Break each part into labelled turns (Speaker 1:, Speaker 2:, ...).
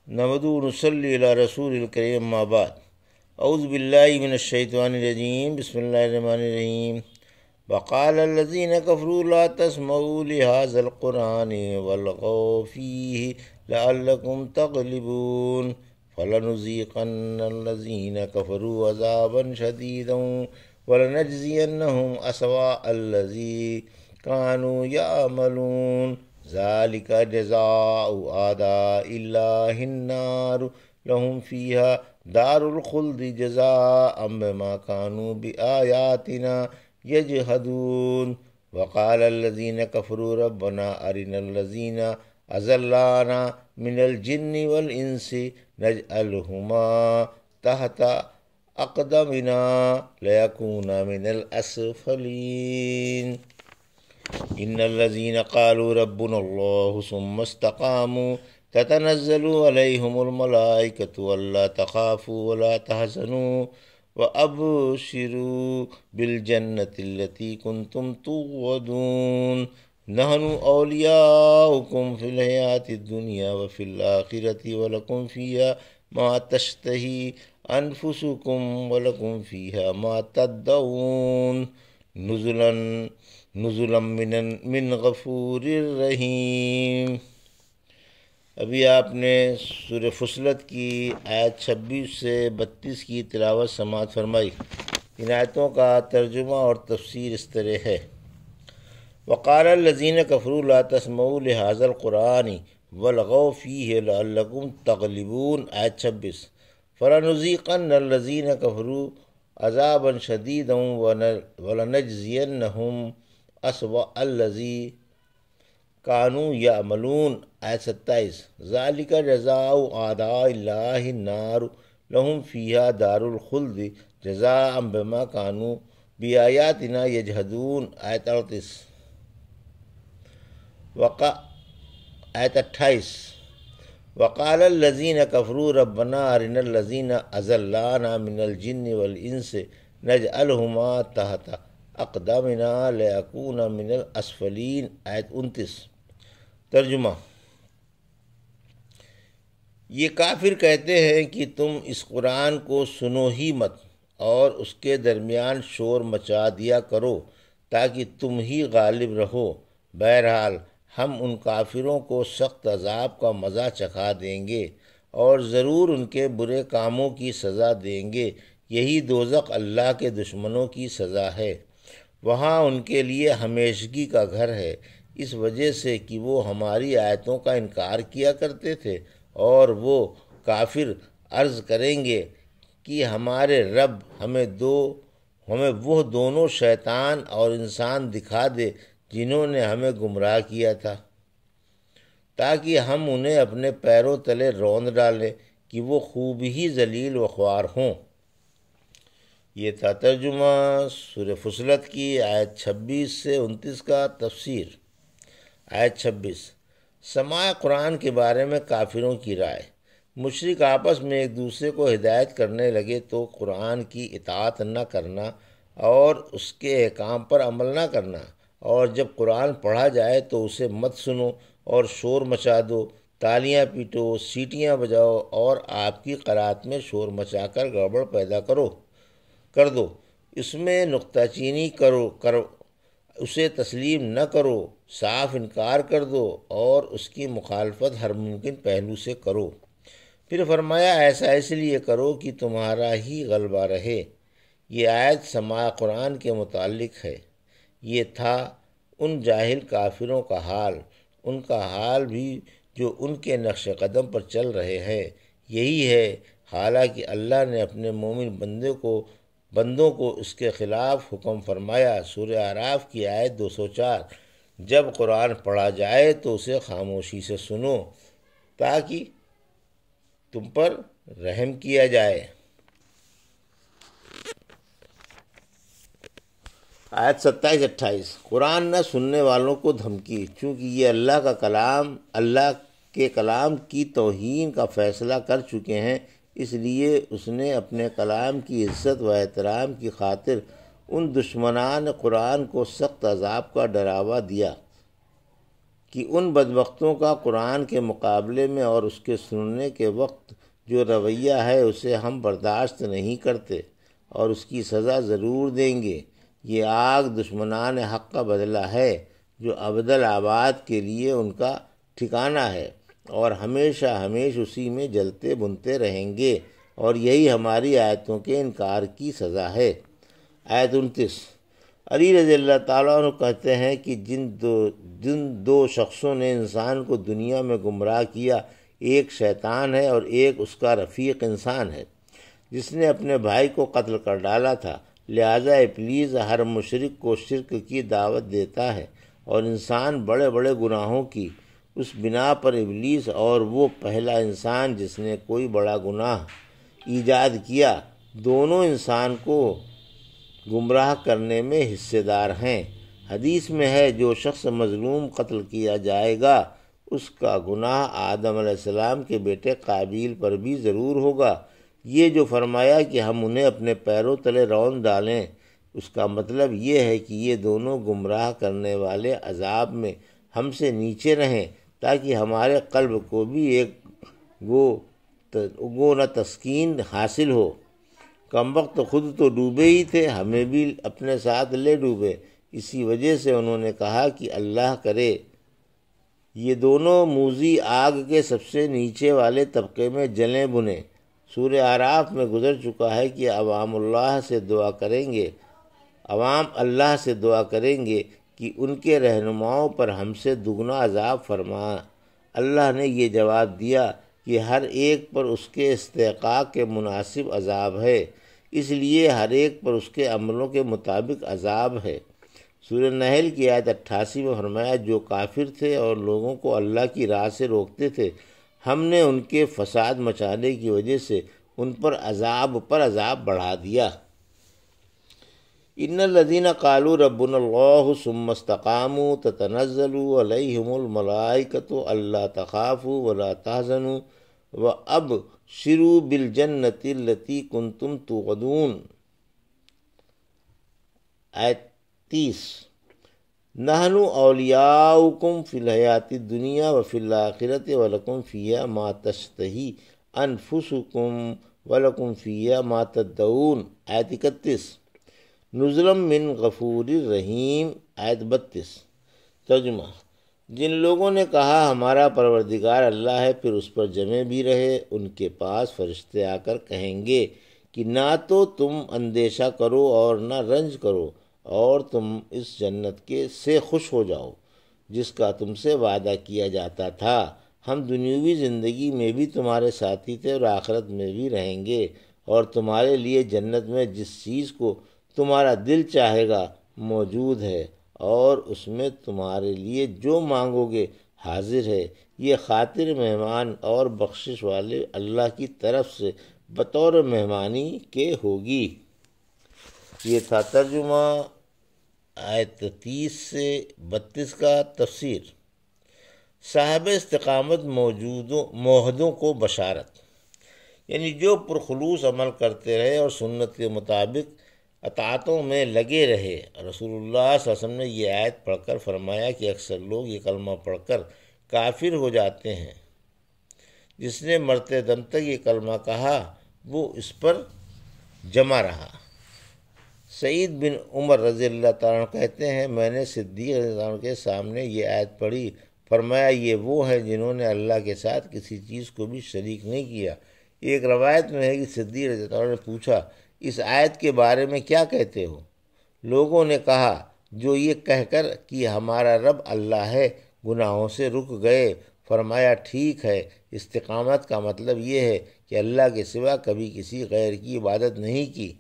Speaker 1: نحمدہ و نصلی علی رسول الکریم اما بعد اعوذ باللہ من الشیطان الرجیم بسم اللہ الرحمن الرحیم وقال الذین کفروا لا تسمعوا لهذا القرآن والغوا فیہ لعلکم تغلبون فلنذیقن الذین کفروا عذابا شدیدا ولنجزینہم اسوأ الذی کانوا یعملون ذالک جزاء اعداء اللہ النار لہم فیہا دار الخلد جزاء بما کانوا بآیاتنا یجحدون وقال الذین کفروا ربنا ارنا الذین اضلانا من الجن والانس نجعلہما تحت اقدامنا لیکونا من الاسفلین ان الذين قالوا ربنا الله ثم استقاموا تتنزل عليهم الملائكة ألا تخافوا ولا تحزنوا وأبشروا بالجنة التي كنتم توعدون نحن أولياؤكم في الحياة الدنيا وفي الآخرة ولكم فيها ما تشتهي أنفسكم ولكم فيها ما تدعون نزلا من غفور الرحیم۔ ابھی آپ نے سورہ فصلت کی آیت 26 سے 32 کی تلاوت سماعت فرمائی۔ ان آیتوں کا ترجمہ اور تفسیر اس طرح ہے۔ وقال الذین کفروا لا تسمعوا لهذا القرآن والغوا فیہ لعلکم تغلبون آیت 26۔ فلنذیقن الذین کفروا عذابا شدیدا ولنجزینہم اسوأ الذی کانوا یعملون آیت 27۔ ذالک جزاء اعداء اللہ النار لہم فیہا دار الخلد جزاء بما کانوا بآیاتنا یجحدون آیت 38۔ آیت 28۔ وقال الذین کفروا ربنا ارنا الذین اضلانا من الجن والانس نجعلہما تحت اقدامنا لیکون من الاسفلین آیت 29۔ ترجمہ: یہ کافر کہتے ہیں کہ تم اس قرآن کو سنو ہی مت اور اس کے درمیان شور مچا دیا کرو تاکہ تم ہی غالب رہو۔ بہرحال ہم ان کافروں کو سخت عذاب کا مزہ چکھا دیں گے اور ضرور ان کے برے کاموں کی سزا دیں گے۔ یہی دوزخ اللہ کے دشمنوں کی سزا ہے، وہاں ان کے لیے ہمیشگی کا گھر ہے، اس وجہ سے کہ وہ ہماری آیتوں کا انکار کیا کرتے تھے۔ اور وہ کافر عرض کریں گے کہ ہمارے رب ہمیں وہ دونوں شیطان اور انسان دکھا دے جنہوں نے ہمیں گمراہ کیا تھا، تاکہ ہم انہیں اپنے پیروں تلے روند ڈالیں کہ وہ خوب ہی ذلیل و خوار ہوں۔ یہ تھا ترجمہ سورہ فصلت کی آیت 26 سے 29 کا تفسیر۔ آیت 26۔ سماع قرآن کے بارے میں کافروں کی رائے۔ مشرک آپس میں ایک دوسرے کو ہدایت کرنے لگے تو قرآن کی اطاعت نہ کرنا اور اس کے احکام پر عمل نہ کرنا، اور جب قرآن پڑھا جائے تو اسے مت سنو اور شور مچا دو، تالیاں پیٹو، سیٹیاں بجاؤ اور آپ کی قرأت میں شور مچا کر گڑبڑ پیدا کر دو، اس میں نکتہ چینی کرو، اسے تسلیم نہ کرو، صاف انکار کر دو اور اس کی مخالفت ہر ممکن پہلو سے کرو۔ پھر فرمایا ایسا اس لیے کرو کہ تمہارا ہی غلبہ رہے۔ یہ آیت سماع قرآن کے متعلق ہے۔ یہ تھا ان جاہل کافروں کا حال، ان کا حال بھی جو ان کے نقش قدم پر چل رہے ہیں۔ یہی ہے حالانکہ اللہ نے اپنے مومن بندوں کو اس کے خلاف حکم فرمایا۔ سورہ اعراف کی آیت 204۔ جب قرآن پڑھا جائے تو اسے خاموشی سے سنو تاکہ تم پر رحم کیا جائے۔ آیت 27-28۔ قرآن نہ سننے والوں کو دھمکی، چونکہ یہ اللہ کے کلام کی توہین کا فیصلہ کر چکے ہیں، اس لیے اس نے اپنے کلام کی عزت و احترام کی خاطر ان دشمنان قرآن کو سخت عذاب کا ڈراوا دیا کہ ان بدبختوں کا قرآن کے مقابلے میں اور اس کے سننے کے وقت جو رویہ ہے اسے ہم برداشت نہیں کرتے اور اس کی سزا ضرور دیں گے۔ یہ آگ دشمنان حق کا بدلہ ہے جو ابدالآباد کے لیے ان کا ٹھکانہ ہے، اور ہمیشہ ہمیش اسی میں جلتے بنتے رہیں گے، اور یہی ہماری آیتوں کے انکار کی سزا ہے۔ آیت 29۔ علی رضی اللہ تعالیٰ عنہ کہتے ہیں کہ جن دو شخصوں نے انسان کو دنیا میں گمراہ کیا، ایک شیطان ہے اور ایک اس کا رفیق انسان ہے جس نے اپنے بھائی کو قتل کر ڈالا تھا، لہذا ابلیس ہر مشرک کو شرک کی دعوت دیتا ہے، اور انسان بڑے بڑے گناہوں کی اس بنا پر ابلیس اور وہ پہلا انسان جس نے کوئی بڑا گناہ ایجاد کیا، دونوں انسان کو گمراہ کرنے میں حصے دار ہیں۔ حدیث میں ہے جو شخص مظلوم قتل کیا جائے گا اس کا گناہ آدم علیہ السلام کے بیٹے قابیل پر بھی ضرور ہوگا۔ یہ جو فرمایا کہ ہم انہیں اپنے پیروں تلے رون ڈالیں، اس کا مطلب یہ ہے کہ یہ دونوں گمراہ کرنے والے عذاب میں ہم سے نیچے رہیں تاکہ ہمارے قلب کو بھی ایک گو نہ تسکین حاصل ہو۔ کم وقت خود تو ڈوبے ہی تھے، ہمیں بھی اپنے ساتھ لے ڈوبے۔ اسی وجہ سے انہوں نے کہا کہ اللہ کرے یہ دونوں موذی آگ کے سب سے نیچے والے طبقے میں جلیں بنیں۔ سورہ اعراف میں گزر چکا ہے کہ عوام اللہ سے دعا کریں گے کہ ان کے رہنماؤں پر ہم سے دگنا عذاب فرما۔ اللہ نے یہ جواب دیا کہ ہر ایک پر اس کے استحقاق کے مناسب عذاب ہے، اس لیے ہر ایک پر اس کے عملوں کے مطابق عذاب ہے۔ سورہ نحل کی آیت 88 میں فرمایا جو کافر تھے اور لوگوں کو اللہ کی راہ سے روکتے تھے، ہم نے ان کے فساد مچانے کی وجہ سے ان پر عذاب بڑھا دیا۔ ان الذین قالوا ربنا اللہ ثم استقاموا تتنزل علیہم الملائکۃ الا تخافوا ولا تحزنوا وابشروا بالجنۃ التی کنتم توعدون۔ آیت 30۔ نحن اولیاؤکم فی الحیاۃ الدنیا وفی الآخرۃ ولکم فیہا ما تشتہی انفسکم ولکم فیہا ما تدعون۔ آیت 31۔ نزلا من غفور الرحیم۔ آیت 32۔ ترجمہ: جن لوگوں نے کہا ہمارا پروردگار اللہ ہے پھر اس پر جمے بھی رہے، ان کے پاس فرشتے آ کر کہیں گے کہ نہ تو تم اندیشہ کرو اور نہ رنج کرو، اور تم اس جنت سے خوش ہو جاؤ جس کا تم سے وعدہ کیا جاتا تھا۔ ہم دنیاوی زندگی میں بھی تمہارے ساتھی تھے اور آخرت میں بھی رہیں گے، اور تمہارے لیے جنت میں جس چیز کو تمہارا دل چاہے گا موجود ہے، اور اس میں تمہارے لیے جو مانگو گے حاضر ہے۔ یہ خاطر مہمان اور بخشش والے اللہ کی طرف سے بطور مہمانی کے ہوگی۔ یہ تھا ترجمہ آیت 30 سے 32 کا۔ تفسیر: صاحب استقامت موحدوں کو بشارت، یعنی جو پرخلوص عمل کرتے رہے اور سنت کے مطابق اطاعتوں میں لگے رہے۔ رسول اللہ صلی اللہ علیہ وسلم نے یہ آیت پڑھ کر فرمایا کہ اکثر لوگ یہ کلمہ پڑھ کر کافر ہو جاتے ہیں، جس نے مرتے دم تک یہ کلمہ کہا وہ اس پر جمع رہا۔ سعید بن عمر رضی اللہ تعالیٰ عنہ کہتے ہیں میں نے صدیق رضی اللہ عنہ کے سامنے یہ آیت پڑھی، فرمایا یہ وہ ہیں جنہوں نے اللہ کے ساتھ کسی چیز کو بھی شریک نہیں کیا۔ ایک روایت میں ہے کہ صدیق رضی اللہ عنہ نے پوچھا اس آیت کے بارے میں کیا کہتے ہو؟ لوگوں نے کہا جو یہ کہہ کر کہ ہمارا رب اللہ ہے گناہوں سے رک گئے۔ فرمایا ٹھیک ہے، استقامت کا مطلب یہ ہے کہ اللہ کے سوا کبھی کسی غیر کی عبادت نہیں کی۔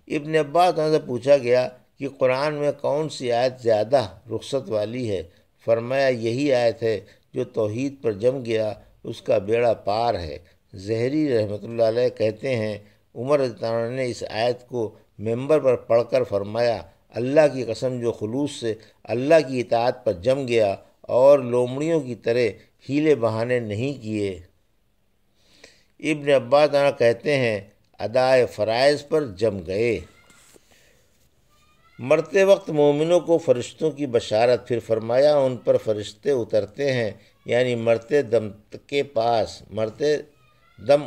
Speaker 1: ابن عباس سے پوچھا گیا کہ قرآن میں کون سی آیت زیادہ رخصت والی ہے؟ فرمایا یہی آیت ہے جو توحید پر جم گیا اس کا بیڑا پار ہے۔ زہری رحمۃ اللہ علیہ کہتے ہیں عمر رضی اللہ عنہ نے اس آیت کو ممبر پر پڑھ کر فرمایا اللہ کی قسم جو خلوص سے اللہ کی اطاعت پر جم گیا اور لومڑیوں کی طرح ہیلے بہانے نہیں کیے۔ ابن عباس کہتے ہیں ادائے فرائض پر جم گئے۔ مرتے وقت مومنوں کو فرشتوں کی بشارت، پھر فرمایا ان پر فرشتے اترتے ہیں، یعنی مرتے دم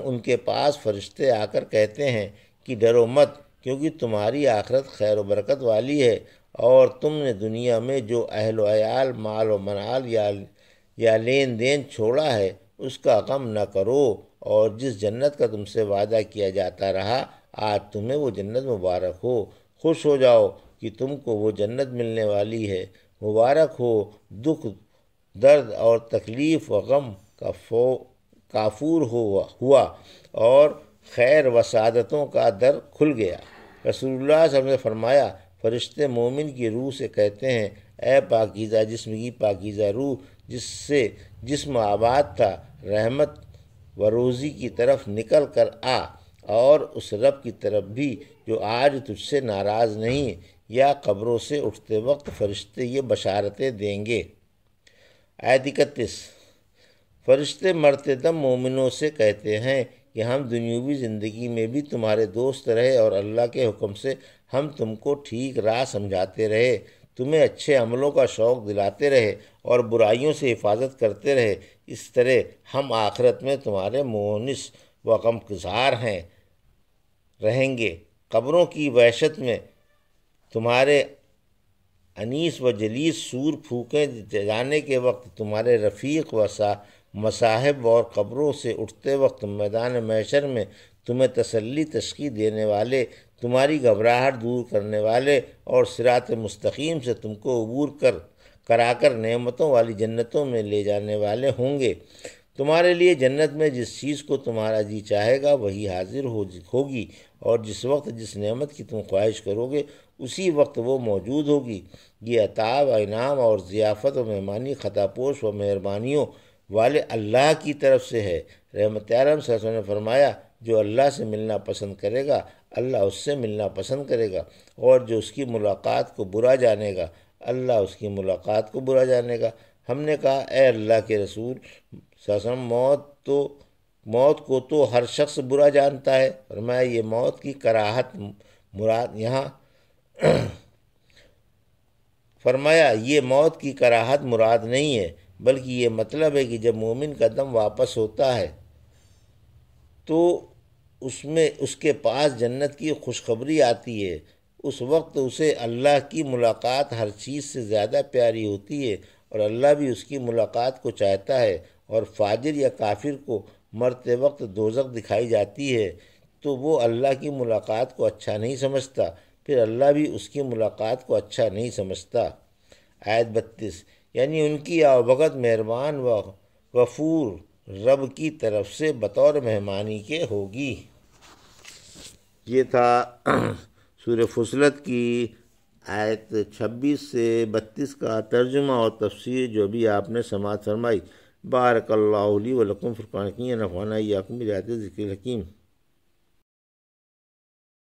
Speaker 1: ان کے پاس فرشتے آ کر کہتے ہیں کہ ڈرو مت، کیونکہ تمہاری آخرت خیر و برکت والی ہے، اور تم نے دنیا میں جو اہل و عیال، مال و منال یا لین دین چھوڑا ہے اس کا غم نہ کرو، اور جس جنت کا تم سے وعدہ کیا جاتا رہا آج تمہیں وہ جنت مبارک ہو، خوش ہو جاؤ کہ تم کو وہ جنت ملنے والی ہے، مبارک ہو، دکھ، درد اور تکلیف و غم کا کافور ہوا اور خیر و سعادتوں کا در کھل گیا۔ رسول اللہ صلی اللہ علیہ وسلم نے فرمایا، فرشتے مومن کی روح سے کہتے ہیں، اے پاکیزہ جسم کی پاکیزہ روح، جس سے جسم آباد تھا، رحمت و روزی کی طرف نکل کر آ، اور اس رب کی طرف بھی جو آج تجھ سے ناراض نہیں، یا قبروں سے اٹھتے وقت فرشتے یہ بشارتیں دیں گے۔ آیت 31۔ فرشتے مرتے دم مومنوں سے کہتے ہیں کہ ہم دنیاوی زندگی میں بھی تمہارے دوست رہے، اور اللہ کے حکم سے ہم تم کو ٹھیک راہ سمجھاتے رہے، تمہیں اچھے عملوں کا شوق دلاتے رہے، اور برائیوں سے حفاظت کرتے رہے، اس طرح ہم آخرت میں تمہارے مونس و غمگسار رہیں گے۔ قبروں کی وحشت میں تمہارے انیس و جلیس سور پھونکے جانے کے وقت تمہارے رفیق و مصاحب، اور قبروں سے اٹھتے وقت میدان محشر میں تمہیں تسلی تشخیص دینے والے، تمہاری گھبراہٹ دور کرنے والے، اور صراط مستقیم سے تم کو عبور کرا کر نعمتوں والی جنتوں میں لے جانے والے ہوں گے۔ تمہارے لیے جنت میں جس چیز کو تمہارا جی چاہے گا وہی حاضر ہوگی، اور جس وقت جس نعمت کی تم خواہش کرو گے اسی وقت وہ موجود ہوگی۔ یہ عطا و انعام اور ضیافت و مہمانی خطا پوش و مہربانیوں والے اللہ کی طرف سے ہے۔ رحمت عالم صلی اللہ علیہ وسلم نے فرمایا، جو اللہ سے ملنا پسند کرے گا اللہ اس سے ملنا پسند کرے گا، اور جو اس کی ملاقات کو برا جانے گا اللہ اس کی ملاقات کو برا جانے گا۔ ہم نے کہا، اے اللہ کے رسول صلی اللہ علیہ وسلم، موت کو تو ہر شخص برا جانتا ہے۔ فرمایا، یہ موت کی کراہت مراد نہیں ہے، بلکہ یہ مطلب ہے کہ جب مومن کا دم واپس ہوتا ہے تو اس کے پاس جنت کی خوشخبری آتی ہے، اس وقت اسے اللہ کی ملاقات ہر چیز سے زیادہ پیاری ہوتی ہے، اور اللہ بھی اس کی ملاقات کو چاہتا ہے، اور فاجر یا کافر کو مرتے وقت دوزخ دکھائی جاتی ہے تو وہ اللہ کی ملاقات کو اچھا نہیں سمجھتا، پھر اللہ بھی اس کی ملاقات کو اچھا نہیں سمجھتا۔ آیت 32۔ یعنی ان کی آوبگت مہربان و غفور رب کی طرف سے بطور مہمانی کے ہوگی۔ یہ تھا سورہ فصلت کی آیت 26 سے 32 کا ترجمہ اور تفسیر جو بھی آپ نے سماعت فرمائی۔ بارک اللہ لی و لکم فی القرآن الحکیم، نفعنی وإیاکم بآیات الذکر الحکیم۔